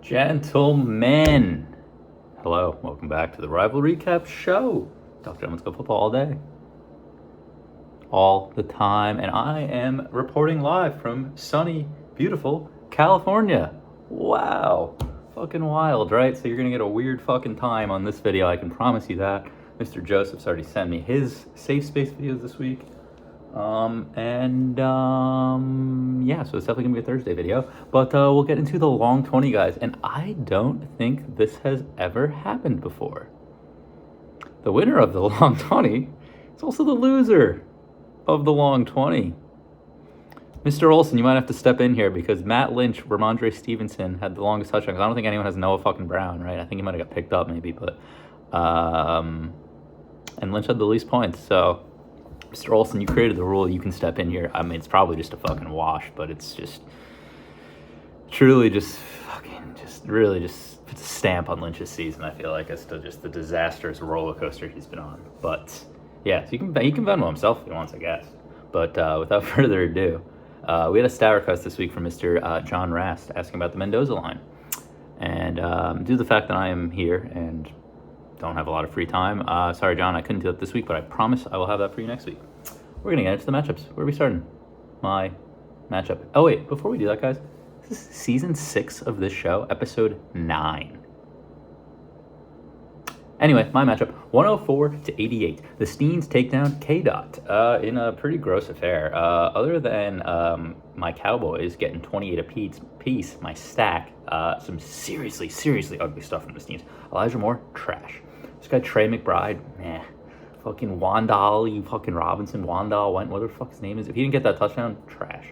Gentlemen, hello, welcome back to the Rival Recap Show. Talk Gentlemen's Go Football all day, all the time, and I am reporting live from sunny, beautiful California. Wow, fucking wild, right? So you're gonna get a weird fucking time on this video, I can promise you that. Mr. Joseph's already sent me his safe space videos this week. Yeah, so it's definitely gonna be a Thursday video, but we'll get into the long 20, guys, and I don't think this has ever happened before. The winner of the long 20 is also the loser of the long 20. Mr. Olson, you might have to step in here because Matt Lynch, Ramondre Stevenson had the longest touchdown, because I don't think anyone has Noah fucking Brown, right? I think he might have got picked up maybe, but and Lynch had the least points, so Mr. Olson, you created the rule. You can step in here. I mean, it's probably just a fucking wash, but it's just truly just really puts a stamp on Lynch's season, I feel like, as to just the disastrous roller coaster he's been on. But yeah, so he can Venmo himself if he wants, I guess. But without further ado, we had a stat request this week from Mr. John Rast asking about the Mendoza line. And due to the fact that I am here and don't have a lot of free time. Sorry, John, I couldn't do it this week, but I promise I will have that for you next week. We're going to get into the matchups. Where are we starting? My matchup. Oh, wait, before we do that, guys, this is season 6 of this show, episode 9. Anyway, my matchup, 104-88. The Steens take down K-Dot in a pretty gross affair. Other than my Cowboys getting 28 apiece, my stack, some seriously ugly stuff from the Steens. Elijah Moore, trash. This guy Trey McBride, nah. Fucking Wandale, you fucking Robinson, Wandale, whatever the fuck his name is. If he didn't get that touchdown, trash.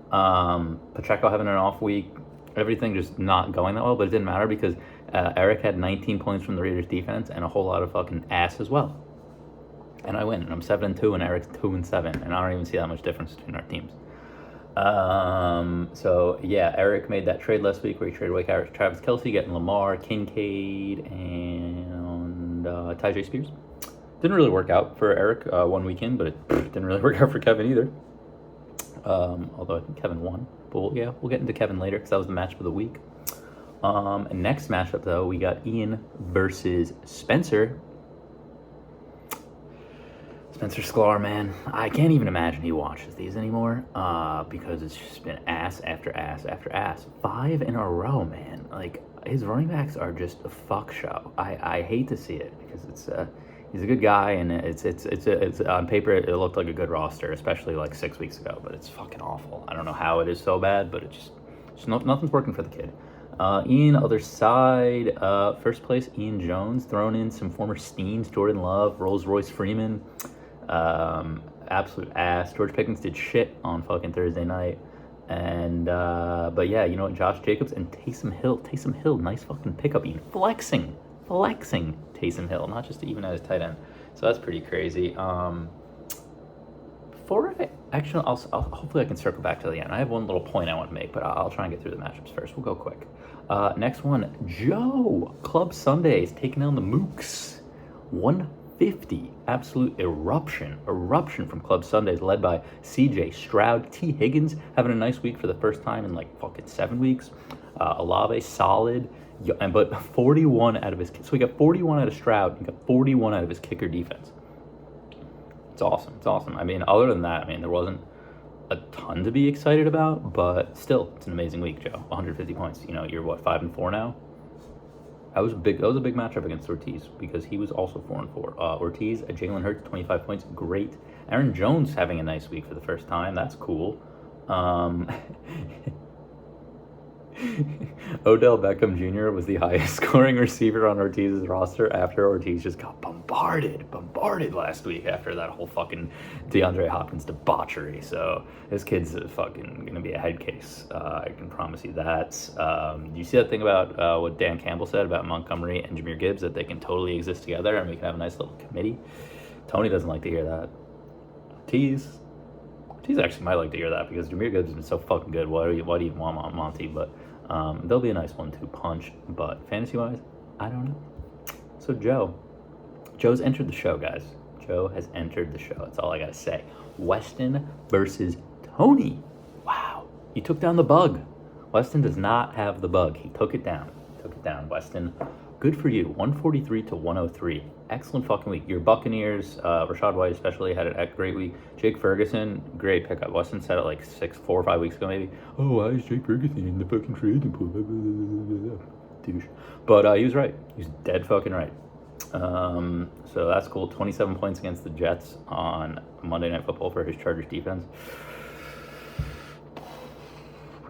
Pacheco having an off week. Everything just not going that well, but it didn't matter because Eric had 19 points from the Raiders defense and a whole lot of fucking ass as well. And I win, and I'm 7-2, and Eric's 2-7, and I don't even see that much difference between our teams. So yeah, Eric made that trade last week where he traded away Travis Kelce, getting Lamar, Kincaid, and Ty J. Spears. Didn't really work out for Eric one weekend, but it didn't really work out for Kevin either. Although I think Kevin won. But we'll get into Kevin later because that was the matchup of the week. Next matchup, though, we got Ian versus Spencer. Spencer Sklar, man, I can't even imagine he watches these anymore because it's just been ass after ass after ass. 5 in a row, man. Like, his running backs are just a fuck show. I hate to see it because it's he's a good guy, and it's on paper it looked like a good roster, especially like 6 weeks ago, but it's fucking awful. I don't know how it is so bad, but it's just nothing's working for the kid. Ian, other side, first place, Ian Jones, thrown in some former Steens, Jordan Love, Rolls Royce Freeman, absolute ass. George Pickens did shit on fucking Thursday night. And, but yeah, you know what, Josh Jacobs and Taysom Hill, nice fucking pickup, Ian, flexing Taysom Hill, not just even at his tight end. So that's pretty crazy. Actually, I'll hopefully I can circle back to the end. I have one little point I want to make, but I'll try and get through the matchups first. We'll go quick. Next one, Joe, Club Sundays taking down the Mooks. 150, absolute eruption from Club Sundays, led by CJ Stroud. T. Higgins having a nice week for the first time in like fucking 7 weeks. Olave, solid. But 41 out of his... So we got 41 out of Stroud. We got 41 out of his kicker defense. It's awesome. I mean, other than that, there wasn't a ton to be excited about, but still, it's an amazing week, Joe. 150 points. You know, you're what, 5-4 now? That was a big matchup against Ortiz because he was also 4-4. Ortiz, Jalen Hurts, 25 points, great. Aaron Jones having a nice week for the first time. That's cool. Odell Beckham Jr. was the highest scoring receiver on Ortiz's roster after Ortiz just got bombarded last week after that whole fucking DeAndre Hopkins debauchery. So this kid's fucking gonna be a head case. I can promise you that. Do you see that thing about what Dan Campbell said about Montgomery and Jahmyr Gibbs, that they can totally exist together and we can have a nice little committee? Tony doesn't like to hear that. Ortiz actually might like to hear that because Jahmyr Gibbs has been so fucking good. Why do you even want Monty? But there'll be a nice 1-2 punch. But fantasy-wise, I don't know. So Joe's entered the show, guys. Joe has entered the show. That's all I gotta say. Weston versus Tony. Wow, he took down the bug. Weston does not have the bug. He took it down. took it down. Weston, good for you. 143 to 103. Excellent fucking week. Your Buccaneers, Rashad White especially, had a great week. Jake Ferguson, great pickup. Weston said it like 4 or 5 weeks ago maybe. Oh, why is Jake Ferguson in the fucking trading pool? Douche. But he was right. He was dead fucking right. So that's cool. 27 points against the Jets on Monday Night Football for his Chargers defense.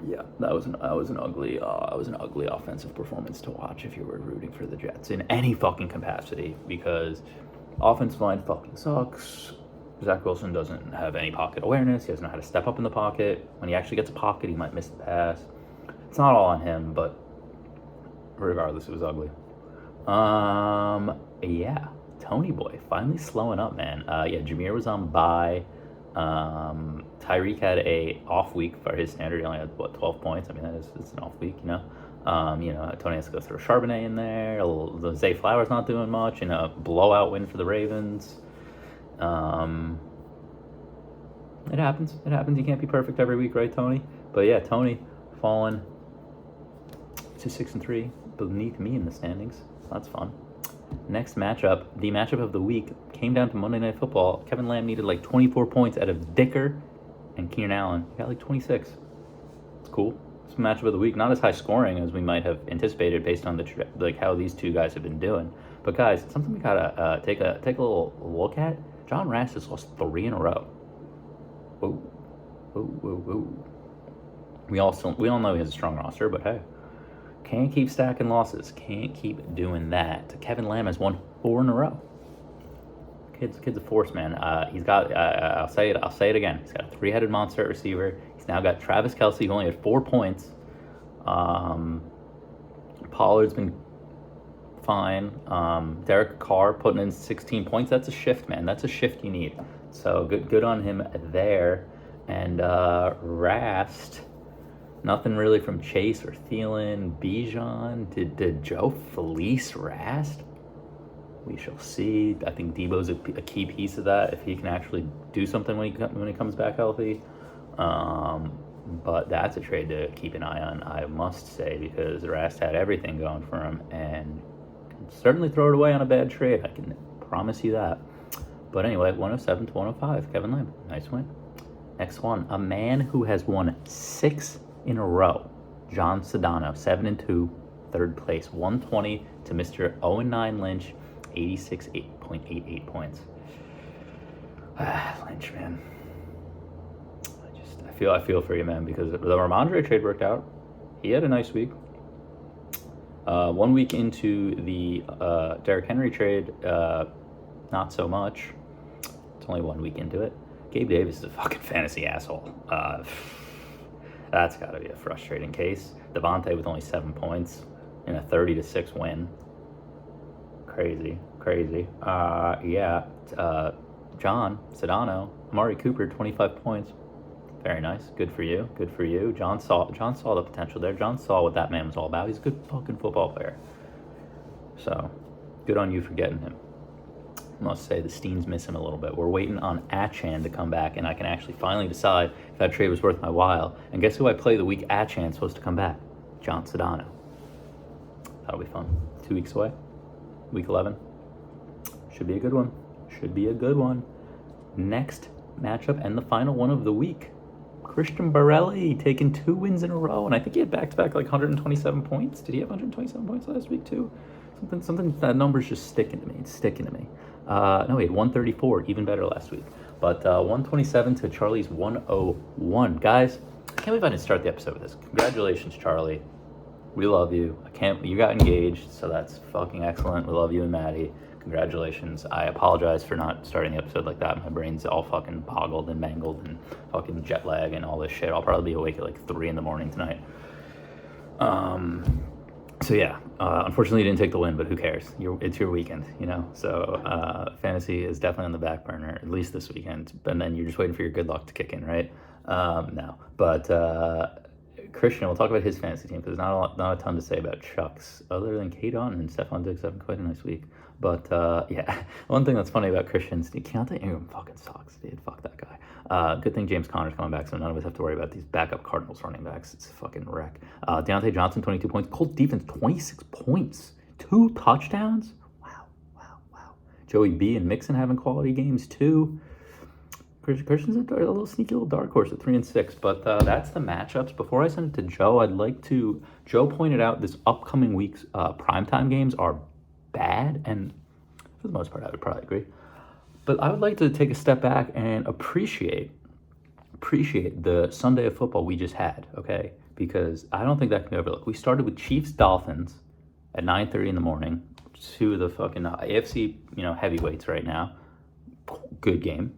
Yeah, that was an ugly offensive performance to watch if you were rooting for the Jets in any fucking capacity, because offensive line fucking sucks. Zach Wilson doesn't have any pocket awareness. He doesn't know how to step up in the pocket. When he actually gets a pocket, he might miss the pass. It's not all on him, but regardless, it was ugly. Yeah, Tony boy finally slowing up, man. Yeah, Jameer was on bye. Tyreek had a off week for his standard. He only had 12 points. I mean, it's an off week, you know. Tony has to go through Charbonnet in there. Zay Flowers not doing much. Blowout win for the Ravens. It happens. You can't be perfect every week, right, Tony? But yeah, Tony falling to 6-3 beneath me in the standings. That's fun. Next matchup, the matchup of the week, came down to Monday Night Football. Kevin Lamb needed like 24 points out of Dicker and Keenan Allen. He got like 26. It's cool. It's the matchup of the week. Not as high scoring as we might have anticipated based on how these two guys have been doing. But guys, something we gotta take a little look at. John Rass has lost 3 in a row. Whoa. We all know he has a strong roster, but hey. Can't keep stacking losses. Can't keep doing that. Kevin Lamb has won 4 in a row. Kid's a force, man. He's got. I'll say it again. He's got a 3-headed monster at receiver. He's now got Travis Kelce, who only had 4 points. Pollard's been fine. Derek Carr putting in 16 points. That's a shift, man. That's a shift you need. So good on him there. And Rast. Nothing really from Chase or Thielen. Bijan. Did Joe fleece Rast? We shall see. I think Debo's a key piece of that if he can actually do something when he comes back healthy. But that's a trade to keep an eye on, I must say, because Rast had everything going for him and can certainly throw it away on a bad trade. I can promise you that. But anyway, 107 to 105. Kevin Lamb, nice win. Next one, a man who has won 6 in a row. John Sedano, 7-2, third place, 120 to Mr. 0-9 Lynch, 86.88 points. Lynch, man. I feel for you, man, because the Ramondre trade worked out. He had a nice week. 1 week into the Derrick Henry trade, not so much. It's only 1 week into it. Gabe Davis is a fucking fantasy asshole. That's got to be a frustrating case. Devontae with only 7 points in a 30-6 win. Crazy. John Sedano, Amari Cooper, 25 points. Very nice. Good for you. John saw the potential there. John saw what that man was all about. He's a good fucking football player. So, good on you for getting him. I must say the Steens miss him a little bit. We're waiting on Achan to come back, and I can actually finally decide if that trade was worth my while. And guess who I play the week Achan's supposed to come back? John Sedano. That'll be fun. 2 weeks away. Week 11. Should be a good one. Next matchup and the final one of the week. Christian Borelli taking 2 wins in a row, and I think he had back-to-back like 127 points. Did he have 127 points last week too? Something that number's just sticking to me. It's sticking to me. No, he had 134, even better last week. But 127 to Charlie's 101. Guys, I can't believe I didn't start the episode with this. Congratulations, Charlie. We love you. You got engaged, so that's fucking excellent. We love you and Maddie. Congratulations. I apologize for not starting the episode like that. My brain's all fucking boggled and mangled and fucking jet lag and all this shit. I'll probably be awake at like 3 a.m. tonight. So yeah, unfortunately you didn't take the win, but who cares? It's your weekend, you know? So fantasy is definitely on the back burner, at least this weekend. And then you're just waiting for your good luck to kick in, right? No. But Christian, we'll talk about his fantasy team because not a ton to say about Chuck's other than Kadon and Stephon Diggs having quite a nice week. But yeah, one thing that's funny about Christian's Keontae Ingram fucking sucks, dude. Fuck that guy. Good thing James Conner's coming back, so none of us have to worry about these backup Cardinals running backs. It's a fucking wreck. Deontay Johnson, 22 points. Colts defense, 26 points. 2 touchdowns. Wow. Joey B and Mixon having quality games too. Christian's a little sneaky little dark horse at 3-6, but that's the matchups. Before I send it to Joe, Joe pointed out this upcoming week's primetime games are bad, and for the most part, I would probably agree. But I would like to take a step back and appreciate the Sunday of football we just had, okay? Because I don't think that can be overlooked. We started with Chiefs-Dolphins at 9:30 in the morning, two of the fucking AFC, heavyweights right now. Good game.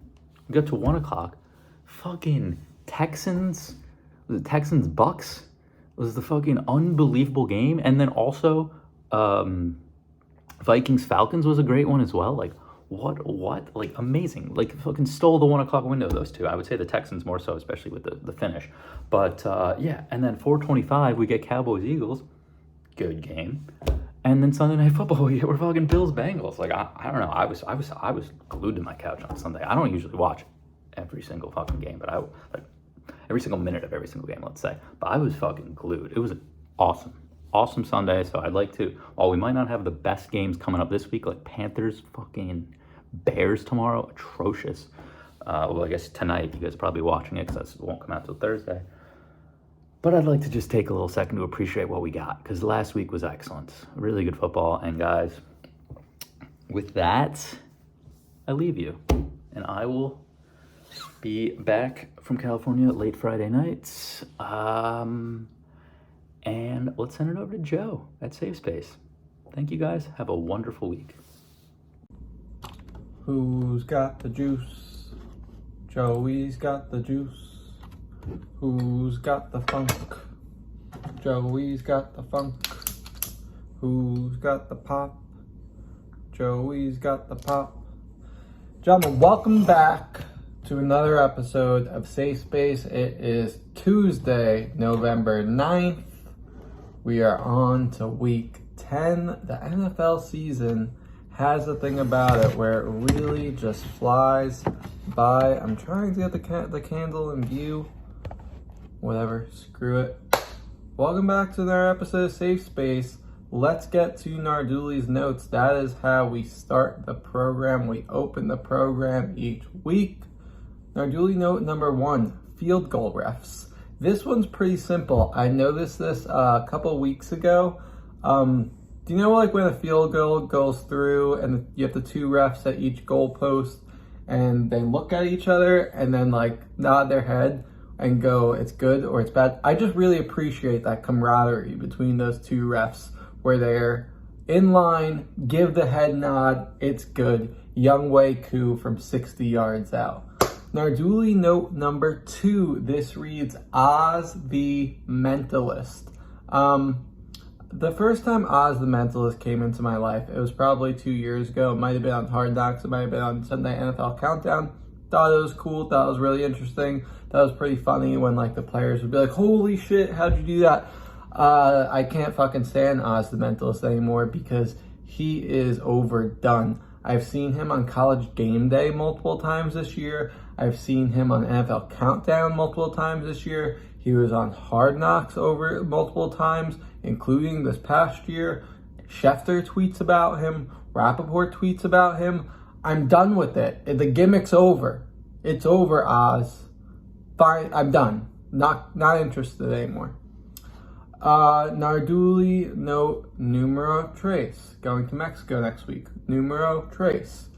We got to 1 o'clock. Fucking Texans Bucks was the fucking unbelievable game, and then also Vikings Falcons was a great one as well. Like what? Like amazing. Like fucking stole the 1 o'clock window. Those two. I would say the Texans more so, especially with the finish. But yeah, and then 4:25 we get Cowboys Eagles. Good game. And then Sunday Night Football, we're fucking Bills Bengals. Like I don't know. I was glued to my couch on Sunday. I don't usually watch every single fucking game, but like every single minute of every single game, let's say. But I was fucking glued. It was awesome Sunday. So I'd like to, while we might not have the best games coming up this week, like Panthers, fucking Bears tomorrow, atrocious. Well, I guess tonight you guys are probably watching it because it won't come out till Thursday. But I'd like to just take a little second to appreciate what we got, because last week was excellent. Really good football. And guys, with that, I leave you. And I will be back from California late Friday nights. And let's send it over to Joe at Safe Space. Thank you guys. Have a wonderful week. Who's got the juice? Joey's got the juice. Who's got the funk? Joey's got the funk. Who's got the pop? Joey's got the pop. Gentlemen, welcome back to another episode of Safe Space. It is Tuesday, November 9th. We are on to week 10. The NFL season has a thing about it where it really just flies by. I'm trying to get the candle in view. Whatever, screw it. Welcome back to another episode of Safe Space. Let's get to Narduli's notes. That is how we start the program. We open the program each week. Narduli note number 1, field goal refs. This one's pretty simple. I noticed this a couple weeks ago. Do you know like when a field goal goes through and you have the 2 refs at each goal post and they look at each other and then like nod their head and go, it's good or it's bad? I just really appreciate that camaraderie between those 2 refs where they're in line, give the head nod, it's good. Young Wei Koo from 60 yards out. Narduli note number 2, this reads Oz the Mentalist. The first time Oz the Mentalist came into my life, it was probably 2 years ago. It might have been on Hard Knocks, it might have been on Sunday NFL Countdown. Thought it was cool, thought it was really interesting. That was pretty funny when like the players would be like, holy shit, how'd you do that? I can't fucking stand Oz the Mentalist anymore because he is overdone. I've seen him on College Game Day multiple times this year. I've seen him on NFL Countdown multiple times this year. He was on Hard Knocks over multiple times, including this past year. Schefter tweets about him. Rappaport tweets about him. I'm done with it. The gimmick's over. It's over, Oz. Fine, I'm done. Not interested anymore. Narduli note numero tres. Going to Mexico next week. Numero tres.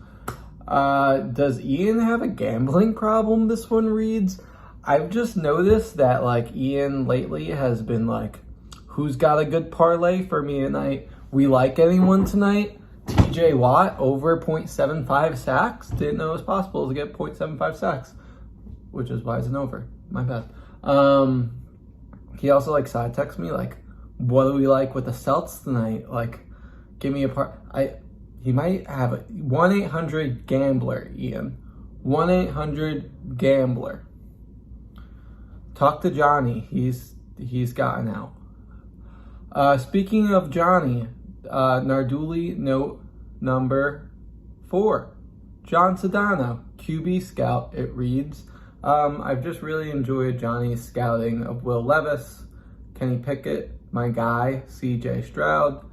Does Ian have a gambling problem? This one reads. I've just noticed that like Ian lately has been like, who's got a good parlay for me tonight? We like anyone tonight? TJ Watt over 0.75 sacks. Didn't know it was possible to get 0.75 sacks, which is why it's an over. My bad. He also like side texts me like, what do we like with the Celts tonight? Like, give me a he might have a 1-800-GAMBLER, Ian. 1-800-GAMBLER. Talk to Johnny. He's he's gotten out. Speaking of Johnny, Narduli note number 4. John Sedano, QB scout, it reads. I've just really enjoyed Johnny's scouting of Will Levis, Kenny Pickett, my guy, CJ Stroud.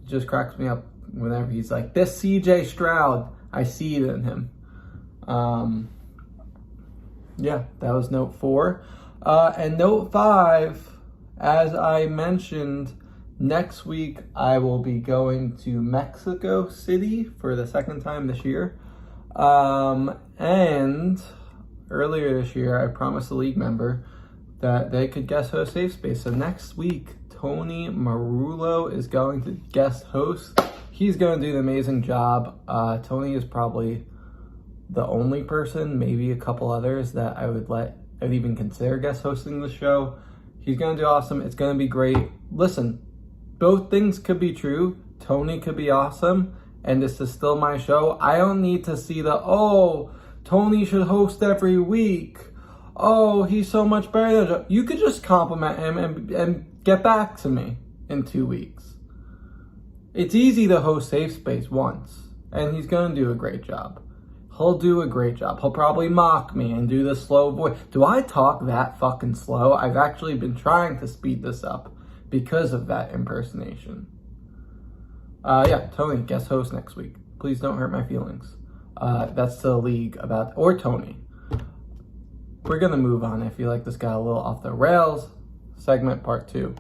Just cracks me up whenever he's like, this CJ Stroud, I see it in him. Yeah, that was note 4. And note 5, as I mentioned, next week I will be going to Mexico City for the second time this year. And earlier this year, I promised a league member that they could guest host Safe Space. So next week, Tony Marullo is going to guest host. He's going to do an amazing job. Tony is probably the only person, maybe a couple others, that I'd even consider guest hosting the show. He's going to do awesome. It's going to be great. Listen, both things could be true. Tony could be awesome, and this is still my show. I don't need to see Tony should host every week. Oh, he's so much better than Joe. You could just compliment him and get back to me in 2 weeks. It's easy to host Safe Space once, and he's going to do a great job. He'll do a great job. He'll probably mock me and do the slow voice. Do I talk that fucking slow? I've actually been trying to speed this up because of that impersonation. Yeah, Tony, guest host next week. Please don't hurt my feelings. That's the league about, or Tony. We're gonna move on. I feel like this got a little off the rails. Segment part 2.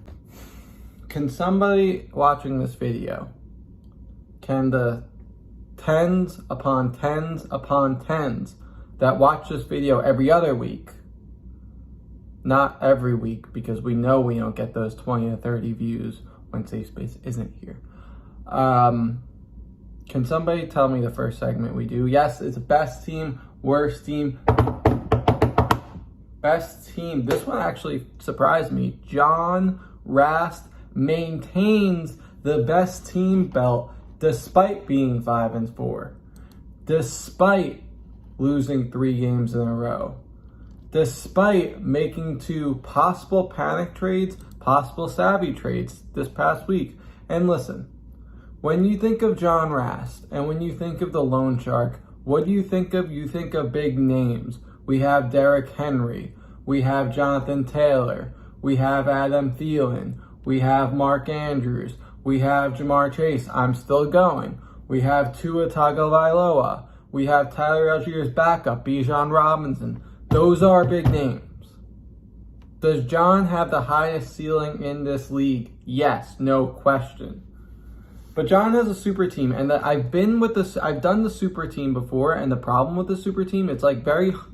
Can somebody watching this video, can the tens upon tens upon tens that watch this video every other week, not every week, because we know we don't get those 20 to 30 views when Safe Space isn't here. Can somebody tell me the first segment we do? Yes, it's best team, worst team, best team. This one actually surprised me. John Rast maintains the best team belt despite being 5-4, despite losing 3 games in a row, despite making 2 possible panic trades, possible savvy trades this past week. And listen, when you think of John Rast and when you think of the Loan Shark, what do you think of? You think of big names. We have Derrick Henry. We have Jonathan Taylor. We have Adam Thielen. We have Mark Andrews. We have Jamar Chase. I'm still going. We have Tua Tagovailoa. We have Tyler Allgeier's backup, Bijan Robinson. Those are big names. Does John have the highest ceiling in this league? Yes, no question. But John has a super team, and I've done the super team before, and the problem with the super team, it's like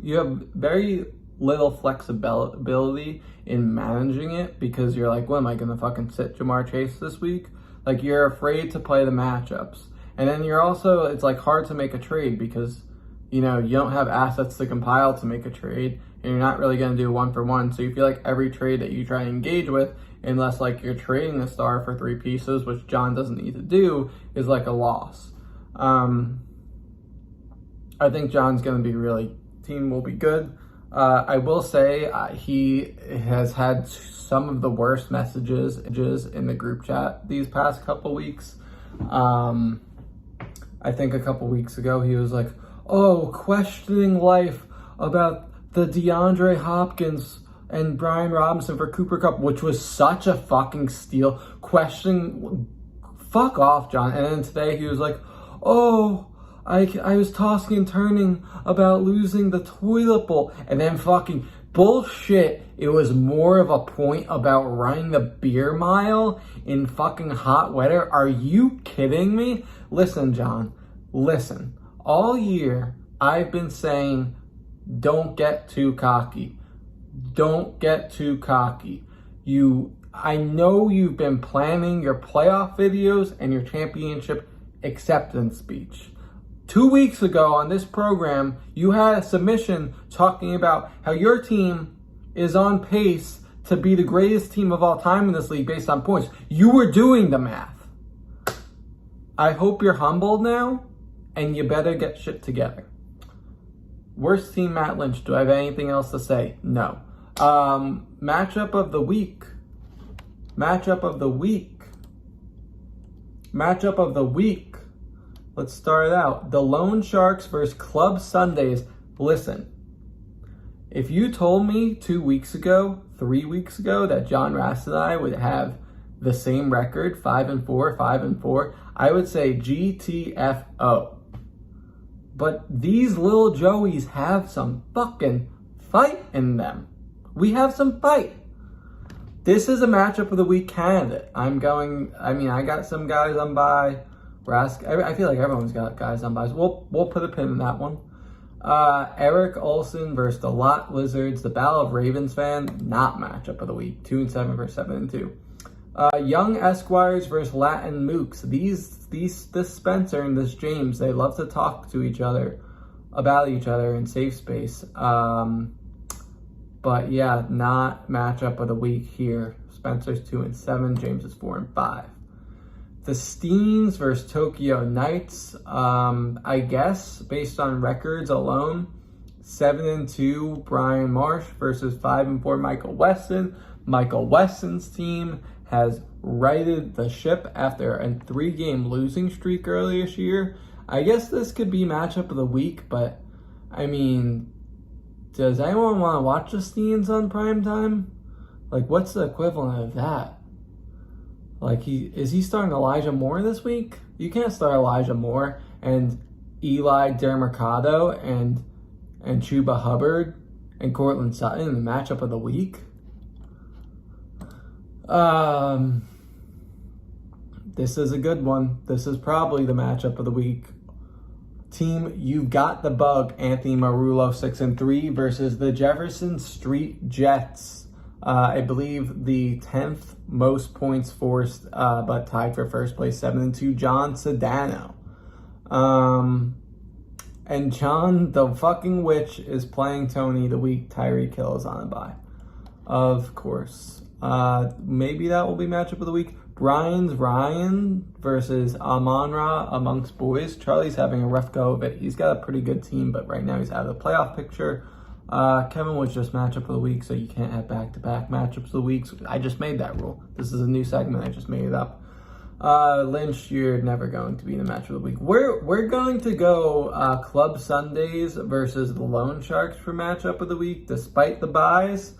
you have very little flexibility in managing it, because you're like, what, am I gonna fucking sit Jamar Chase this week? Like, you're afraid to play the matchups. And then it's like hard to make a trade because, you don't have assets to compile to make a trade, and you're not really gonna do 1-for-1. So you feel like every trade that you try to engage with, unless like you're trading a star for 3 pieces, which John doesn't need to do, is like a loss. I think John's going to be team will be good. I will say he has had some of the worst messages in the group chat these past couple weeks. I think a couple weeks ago he was like, questioning life about the DeAndre Hopkins and Brian Robinson for Cooper Kupp, which was such a fucking steal. Questioning, fuck off, John. And then today he was like, I was tossing and turning about losing the toilet bowl. And then fucking bullshit. It was more of a point about running the beer mile in fucking hot weather. Are you kidding me? Listen, John, listen. All year I've been saying, don't get too cocky. Don't get too cocky. I know you've been planning your playoff videos and your championship acceptance speech. 2 weeks ago on this program, you had a submission talking about how your team is on pace to be the greatest team of all time in this league based on points. You were doing the math. I hope you're humbled now, and you better get shit together. Worst team, Matt Lynch. Do I have anything else to say? No. Matchup of the week. Matchup of the week. Matchup of the week. Let's start it out. The Lone Sharks versus Club Sundays. Listen, if you told me 2 weeks ago, 3 weeks ago, that John Rast and I would have the same record, 5-4, 5-4, I would say GTFO. But these little Joeys have some fucking fight in them. We have some fight. This is a matchup of the week candidate. I got some guys on bye. I feel like everyone's got guys on buys. We'll put a pin in that one. Eric Olson versus the Lot Lizards. The Battle of Ravens fan, not matchup of the week. 2-7 versus 7-2. Young Esquires versus Latin Mooks. This Spencer and this James, they love to talk to each other about each other in safe space. But yeah, not matchup of the week here. Spencer's 2-7, James is 4-5. The Steens versus Tokyo Knights. I guess based on records alone, 7-2 Brian Marsh versus 5-4 Michael Weston. Michael Weston's team has righted the ship after a 3-game losing streak earlier this year. I guess this could be matchup of the week, but I mean, does anyone want to watch the Steens on primetime? Like, what's the equivalent of that? Like, is he starting Elijah Moore this week? You can't start Elijah Moore and Eli Dermercado and Chuba Hubbard and Cortland Sutton in the matchup of the week. This is a good one. This is probably the matchup of the week. Team You've Got the Bug, Anthony Marullo 6-3 versus the Jefferson Street Jets. I believe the 10th most points forced, but tied for first place, 7-2, John Sedano. And John, the fucking witch, is playing Tony the week Tyreek Hill is on a bye. Of course. Maybe that will be matchup of the week. Brian's Ryan versus Amon-Ra amongst boys. Charlie's having a rough go of it. He's got a pretty good team, but right now he's out of the playoff picture. Kevin was just matchup of the week, so you can't have back-to-back matchups of the week. So I just made that rule. This is a new segment. I just made it up. Lynch, you're never going to be in the match of the week. We're going to go Club Sundays versus the Lone Sharks for matchup of the week, despite the buys.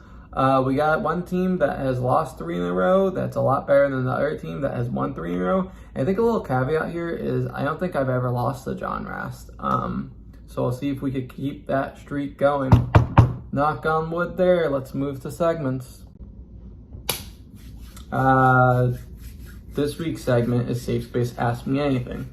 We got one team that has lost 3 in a row. That's a lot better than the other team that has won 3 in a row. And I think a little caveat here is I don't think I've ever lost to John Rast. So we'll see if we could keep that streak going. Knock on wood there. Let's move to segments. This week's segment is Safe Space Ask Me Anything.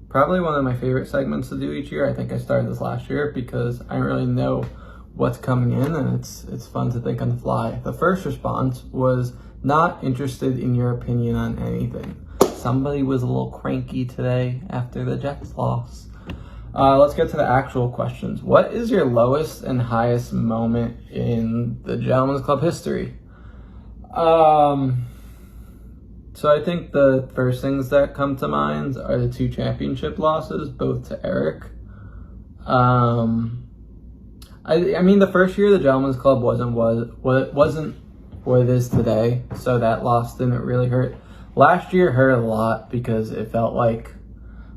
Probably one of my favorite segments to do each year. I think I started this last year because I don't really know what's coming in, and it's fun to think on the fly. The first response was not interested in your opinion on anything. Somebody was a little cranky today after the Jets loss. Let's get to the actual questions. What is your lowest and highest moment in the Gentlemen's Club history? So I think the first things that come to mind are the 2 championship losses, both to Eric. I mean, the first year the Gentlemen's Club wasn't what it is today, so that loss didn't really hurt. Last year hurt a lot because it felt like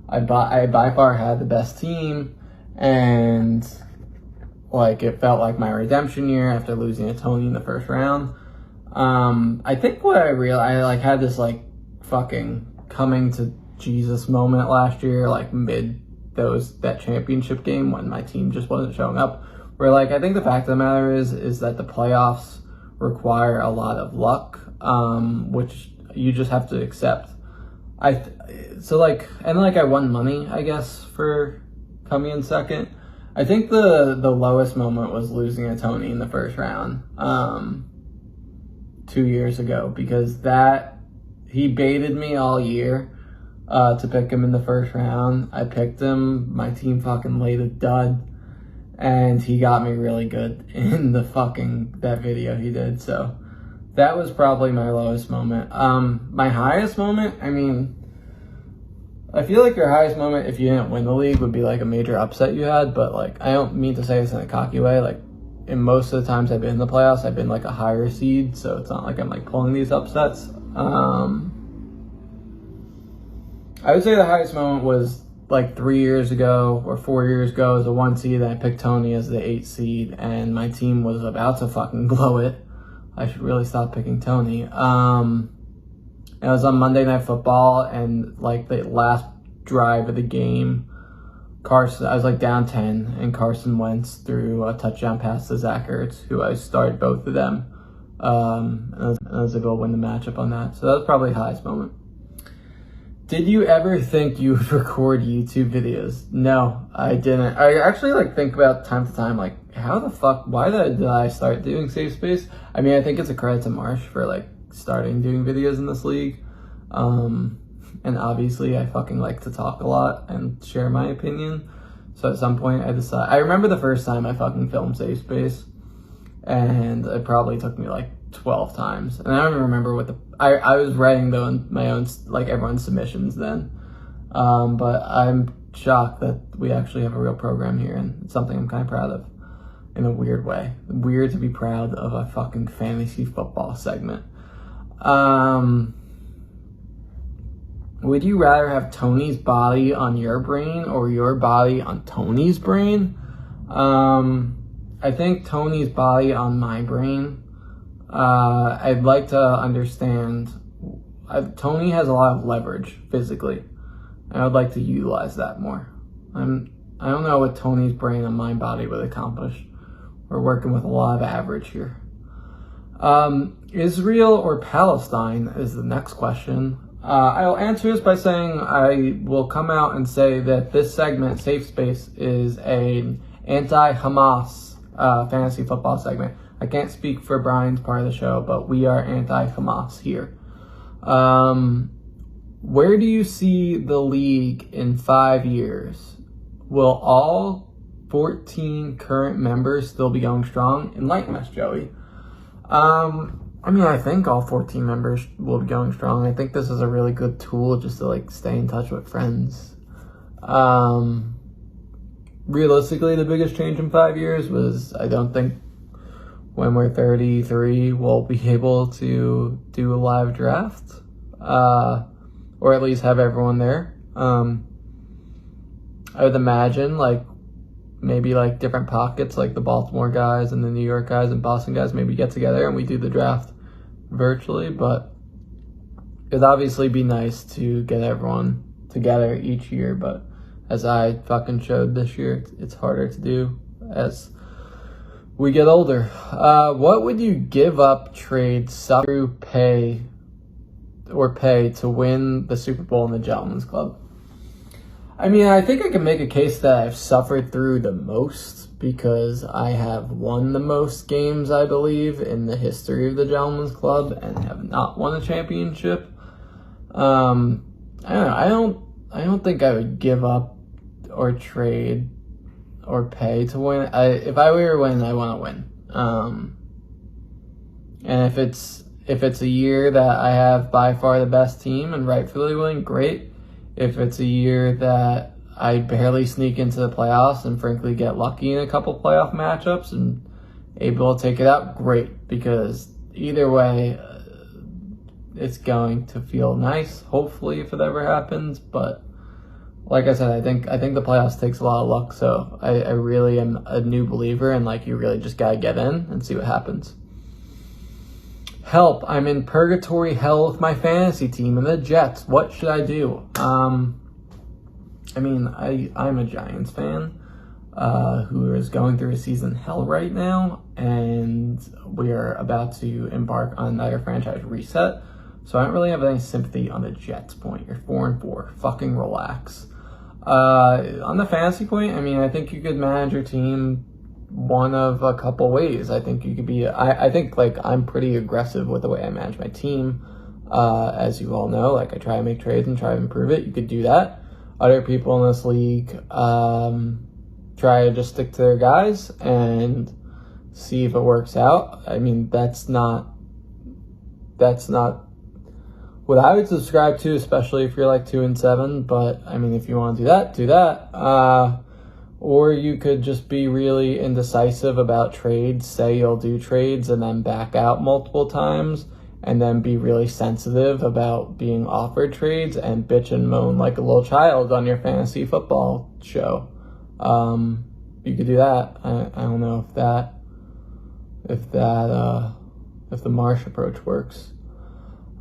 I by far had the best team, and like it felt like my redemption year after losing to Tony in the first round. I think what I realized, I had this like fucking coming to Jesus moment last year, like mid that championship game when my team just wasn't showing up. Where like I think the fact of the matter is that the playoffs require a lot of luck, which you just have to accept. I won money, I guess, for coming in second. I think the lowest moment was losing to Tony in the first round 2 years ago, because he baited me all year to pick him in the first round. I picked him, my team fucking laid a dud, and he got me really good in that video he did. So that was probably my lowest moment. My highest moment, I mean, I feel like your highest moment if you didn't win the league would be like a major upset you had, but like I don't mean to say this in a cocky way. Like in most of the times I've been in the playoffs, I've been like a higher seed, so it's not like I'm like pulling these upsets. I would say the highest moment was like 3 years ago or 4 years ago as a 1 seed, and I picked Tony as the 8 seed, and my team was about to fucking blow it. I should really stop picking Tony. It was on Monday Night Football, and like the last drive of the game, I was like down 10, and Carson Wentz threw a touchdown pass to Zach Ertz, who I started both of them. And I was able to win the matchup on that. So that was probably the highest moment. Did you ever think you would record YouTube videos? No, I didn't. I actually like think about time to time, like how the fuck, why did I start doing Safe Space? I mean, I think it's a credit to Marsh for like starting doing videos in this league. And obviously I fucking like to talk a lot and share my opinion. So at some point I remember the first time I fucking filmed Safe Space, and it probably took me like 12 times. And I don't even remember I was writing my own, like everyone's submissions then. But I'm shocked that we actually have a real program here, and it's something I'm kind of proud of in a weird way. Weird to be proud of a fucking fantasy football segment. Would you rather have Tony's body on your brain or your body on Tony's brain? I think Tony's body on my brain. I'd like to understand. Tony has a lot of leverage physically, and I'd like to utilize that more. I don't know what Tony's brain and my body would accomplish. We're working with a lot of average here. Israel or Palestine is the next question. I'll answer this by saying I will come out and say that this segment, Safe Space, is an anti-Hamas fantasy football segment. I can't speak for Brian's part of the show, but we are anti-Hamas here. Where do you see the league in 5 years? Will all 14 current members still be going strong? Enlighten us, Joey. I mean, I think all 14 members will be going strong. I think this is a really good tool just to like stay in touch with friends. Realistically, the biggest change in 5 years was I don't think when we're 33 we'll be able to do a live draft, or at least have everyone there. I would imagine like maybe like different pockets, like the Baltimore guys and the New York guys and Boston guys maybe get together and we do the draft virtually, but it'd obviously be nice to get everyone together each year, but as I fucking showed this year, it's harder to do as we get older. What would you give up, trade, suffer, pay to win the Super Bowl in the Gentleman's Club? I mean, I think I can make a case that I've suffered through the most because I have won the most games, I believe, in the history of the Gentleman's Club and have not won a championship. I don't think I would give up or trade or pay to win. If I were to win, I want to win. And if it's a year that I have by far the best team and rightfully win, great. If it's a year that I barely sneak into the playoffs and frankly get lucky in a couple playoff matchups and able to take it out, great. Because either way, it's going to feel nice, hopefully, if it ever happens. But like I said, I think the playoffs takes a lot of luck. So I really am a new believer, and like you really just gotta get in and see what happens. Help, I'm in purgatory hell with my fantasy team and the Jets. What should I do? I mean, I'm a Giants fan who is going through a season hell right now, and we are about to embark on another franchise reset. So I don't really have any sympathy on the Jets point. You're 4-4. Fucking relax. On the fantasy point, I mean, I think you could manage your team one of a couple ways. I think you could be, I think like I'm pretty aggressive with the way I manage my team. As you all know, like I try to make trades and try to improve it. You could do that. Other people in this league, try to just stick to their guys and see if it works out. I mean, that's not what I would subscribe to, especially if you're like 2-7. But I mean, if you want to do that, do that. Or you could just be really indecisive about trades, say you'll do trades and then back out multiple times, and then be really sensitive about being offered trades and bitch and moan like a little child on your fantasy football show. You could do that. I don't know if the Marsh approach works.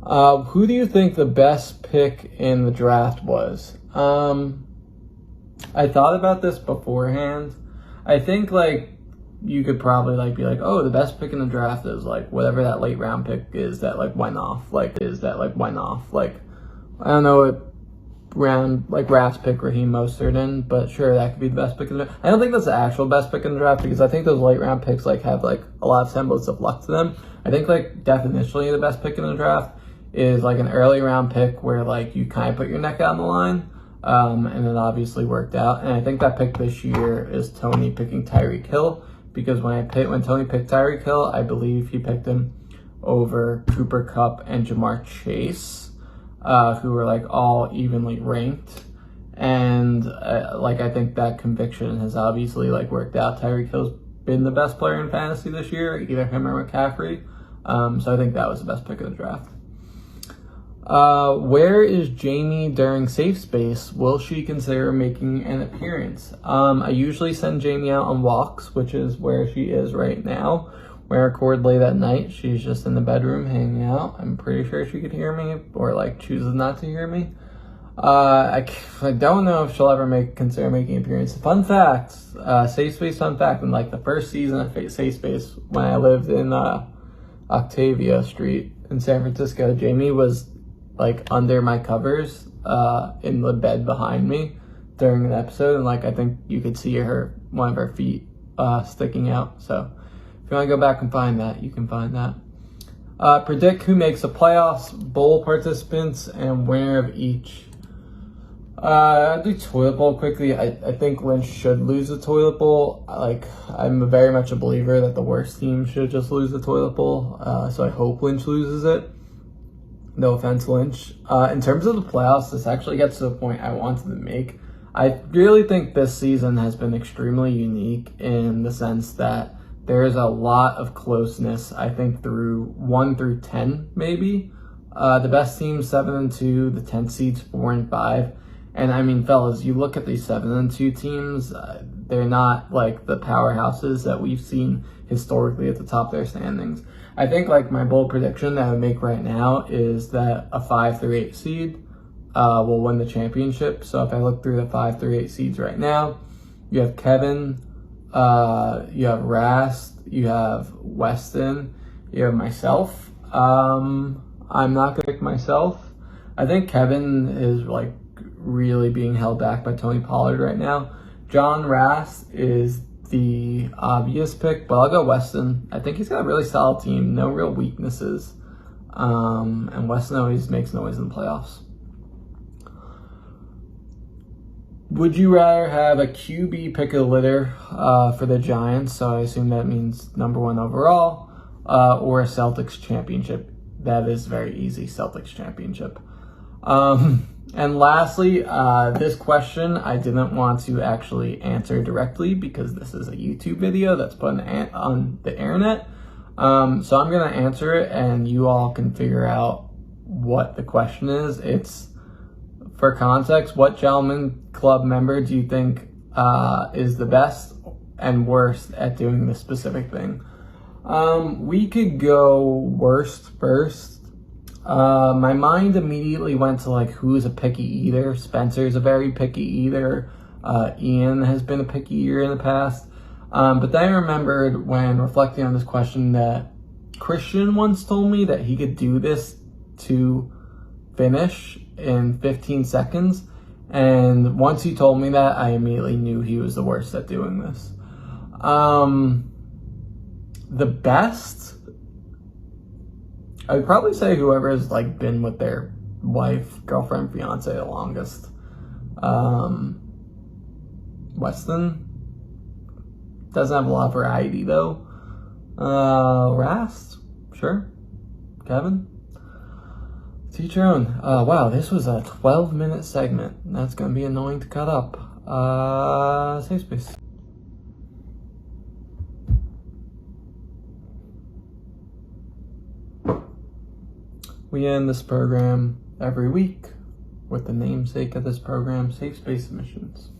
Who do you think the best pick in the draft was? I thought about this beforehand. I think you could probably be like, oh, the best pick in the draft is whatever that late round pick is that went off. I don't know what round Rafts pick Raheem Mostert in, but sure, that could be the best pick in the draft. I don't think that's the actual best pick in the draft because I think those late round picks have a lot of semblance of luck to them. I think definitionally the best pick in the draft is an early round pick where you kind of put your neck out on the line. And it obviously worked out. And I think that pick this year is Tony picking Tyreek Hill, because when Tony picked Tyreek Hill, I believe he picked him over Cooper Kupp and Jamar Chase, who were all evenly ranked. And I think that conviction has obviously worked out. Tyreek Hill's been the best player in fantasy this year, either him or McCaffrey. So I think that was the best pick of the draft. Where is Jamie during Safe Space? Will she consider making an appearance? I usually send Jamie out on walks, which is where she is right now. When I record late at night, she's just in the bedroom hanging out. I'm pretty sure she could hear me, or chooses not to hear me. I don't know if she'll ever consider making an appearance. Fun fact, Safe Space fun fact, in the first season of Safe Space, when I lived in Octavia Street in San Francisco, Jamie was under my covers in the bed behind me during an episode, and I think you could see one of her feet sticking out. So if you want to go back and find that, you can find that. Predict who makes the playoffs, bowl participants, and winner of each. I'll do toilet bowl quickly. I think Lynch should lose the toilet bowl. I'm very much a believer that the worst team should just lose the toilet bowl. So I hope Lynch loses it. No offense, Lynch. In terms of the playoffs, this actually gets to the point I wanted to make. I really think this season has been extremely unique in the sense that there is a lot of closeness, I think, through 1 through 10, maybe. The best teams, 7 and 2, the 10 seeds, 4 and 5. And I mean, fellas, you look at these 7 and 2 teams, they're not the powerhouses that we've seen historically at the top of their standings. I think my bold prediction that I would make right now is that a 5 through 8 seed will win the championship. So if I look through the 5 through 8 seeds right now, you have Kevin, you have Rast, you have Weston, you have myself. I'm not gonna pick myself. I think Kevin is really being held back by Tony Pollard right now. John Rast is the obvious pick, but I'll go Weston. I think he's got a really solid team, no real weaknesses. And Weston always makes noise in the playoffs. Would you rather have a QB pick of the litter for the Giants, so I assume that means number 1 overall, or a Celtics championship? That is very easy, Celtics championship. And lastly, this question I didn't want to actually answer directly because this is a YouTube video that's put on the internet. So I'm going to answer it and you all can figure out what the question is. It's, for context, what Gentleman Club member do you think is the best and worst at doing this specific thing? We could go worst first. My mind immediately went to who's a picky eater. Spencer's a very picky eater. Ian has been a picky eater in the past. But then I remembered when reflecting on this question that Christian once told me that he could do this to finish in 15 seconds. And once he told me that, I immediately knew he was the worst at doing this. The best, I would probably say whoever has been with their wife, girlfriend, fiance the longest. Weston doesn't have a lot of variety though. Rast, sure. Kevin, to each your own. Wow, this was a 12-minute segment. That's gonna be annoying to cut up. Safe space. We end this program every week with the namesake of this program, Safe Space Submissions.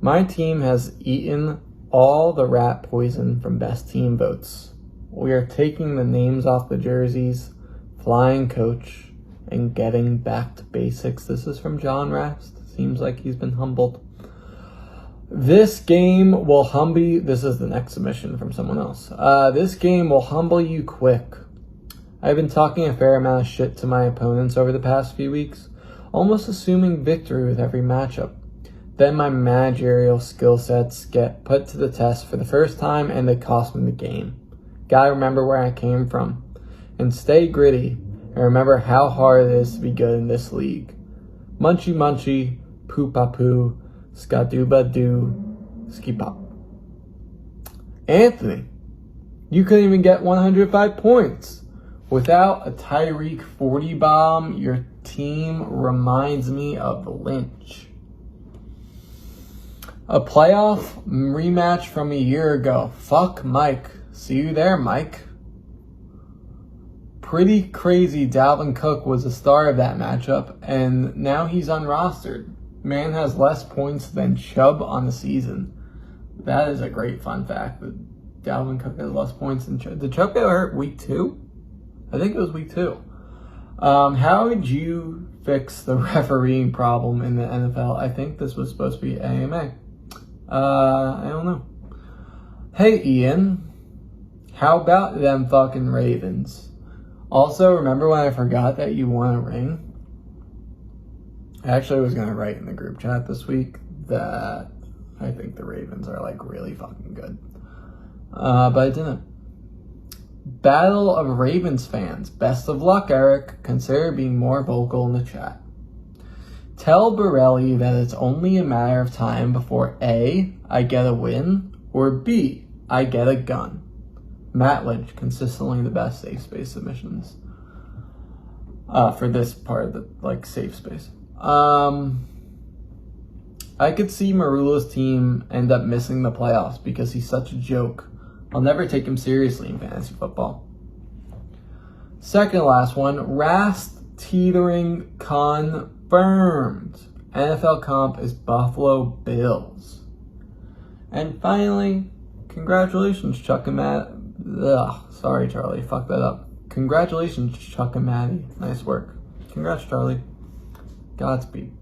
My team has eaten all the rat poison from best team votes. We are taking the names off the jerseys, flying coach, and getting back to basics. This is from John Rast. Seems like he's been humbled. This game will humble you. This is the next submission from someone else. This game will humble you quick. I've been talking a fair amount of shit to my opponents over the past few weeks, almost assuming victory with every matchup. Then my managerial skill sets get put to the test for the first time and they cost me the game. Gotta remember where I came from and stay gritty and remember how hard it is to be good in this league. Munchy munchy, poo-pa-poo, ska-doo-ba-doo, ski-pop. Anthony, you couldn't even get 105 points. Without a Tyreek 40 bomb, your team reminds me of Lynch. A playoff rematch from a year ago. Fuck Mike. See you there, Mike. Pretty crazy Dalvin Cook was the star of that matchup, and now he's unrostered. Man has less points than Chubb on the season. That is a great fun fact, that Dalvin Cook has less points than Chubb. Did Chubb get hurt week 2? I think it was week 2. How would you fix the refereeing problem in the NFL? I think this was supposed to be AMA. I don't know. Hey, Ian. How about them fucking Ravens? Also, remember when I forgot that you won a ring? I actually was going to write in the group chat this week that I think the Ravens are like really fucking good. But I didn't. Battle of Ravens fans. Best of luck, Eric. Consider being more vocal in the chat. Tell Borelli that it's only a matter of time before A, I get a win, or B, I get a gun. Matt Lynch, consistently the best safe space submissions for this part of the safe space. I could see Marula's team end up missing the playoffs because he's such a joke. I'll never take him seriously in fantasy football. Second to last one, Rast teetering confirmed. NFL comp is Buffalo Bills. And finally, congratulations, Chuck and Matt. Ugh, sorry, Charlie, fucked that up. Congratulations, Chuck and Maddie. Nice work. Congrats, Charlie. Godspeed.